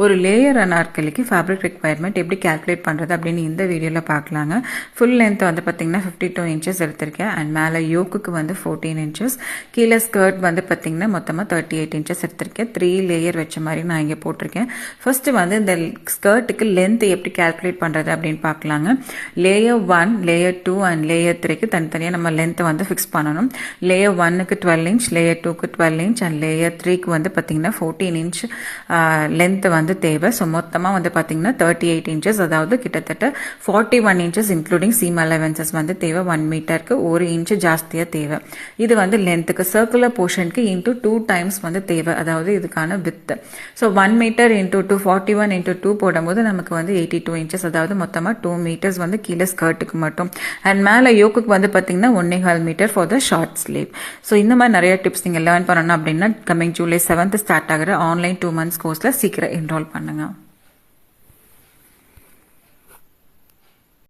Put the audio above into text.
ஒரு layer அனார்கலிக்கு fabric requirement எப்படி calculate பண்ணுறது அப்படின்னு இந்த வீடியோவில் பார்க்கலாங்க. ஃபுல் லென்த் வந்து பார்த்தீங்கன்னா 52 இன்ச்சஸ் எடுத்திருக்கேன். அண்ட் மேலே யோக்குக்கு வந்து 14 இன்ச்சஸ், கீழே ஸ்கர்ட் வந்து பார்த்தீங்கன்னா மொத்தமாக 38 இன்ச்சஸ் எடுத்திருக்கேன். 3 லேயர் வச்ச மாதிரி நான் இங்கே போட்டிருக்கேன். ஃபர்ஸ்ட்டு வந்து இந்த ஸ்கர்ட்டுக்கு லென்த் எப்படி கால்குலேட் பண்ணுறது அப்படின்னு பார்க்கலாங்க. லேயர் 1, லேயர் 2 அண்ட் லேயர் 3க்கு தனித்தனியாக நம்ம லென்த்தை வந்து ஃபிக்ஸ் பண்ணணும். லேயர் 1க்கு 12 இன்ச், லேயர் 2க்கு 12 இன்ச் அண்ட் லேயர் 3க்கு வந்து பார்த்தீங்கன்னா 14 இன்ச் லென்த் வந்து தேவை. ஸோ மொத்தமாக வந்து பார்த்தீங்கன்னா 38 இன்ச்சஸ், அதாவது கிட்டத்தட்ட 41 இன்ச்சஸ் இன்க்ளூடிங் சீம் அலவன்சஸ் வந்து தேவை. 1 மீட்டருக்கு 1 இன்ச்சு ஜாஸ்தியாக தேவை. இது வந்து லென்த்துக்கு. சர்க்குலர் போர்ஷனுக்கு இன்டூ 2 டைம்ஸ் வந்து தேவை, அதாவது இதுக்கான with. So 1 metre into 2 41 into 2 போடும்போது நமக்கு வந்து 82 இன்ச்சஸ், அதாவது மொத்தமாக 2 மீட்டர்ஸ் வந்து கீழே ஸ்கர்ட்டுக்கு மட்டும். அண்ட் மேலே யோக்குக்கு வந்து பார்த்தீங்கன்னா 1.25 metre for the short sleeve. So இந்த மாதிரி நிறைய டிப்ஸ் நீங்கள் லேர்ன் பண்ணணும் அப்படின்னா கமிங் ஜூலை 7th ஸ்டார்ட் ஆகிற ஆன்லைன் 2 months கோர்ஸில் சீக்கிரம் என்ரோல் பண்ணுங்க.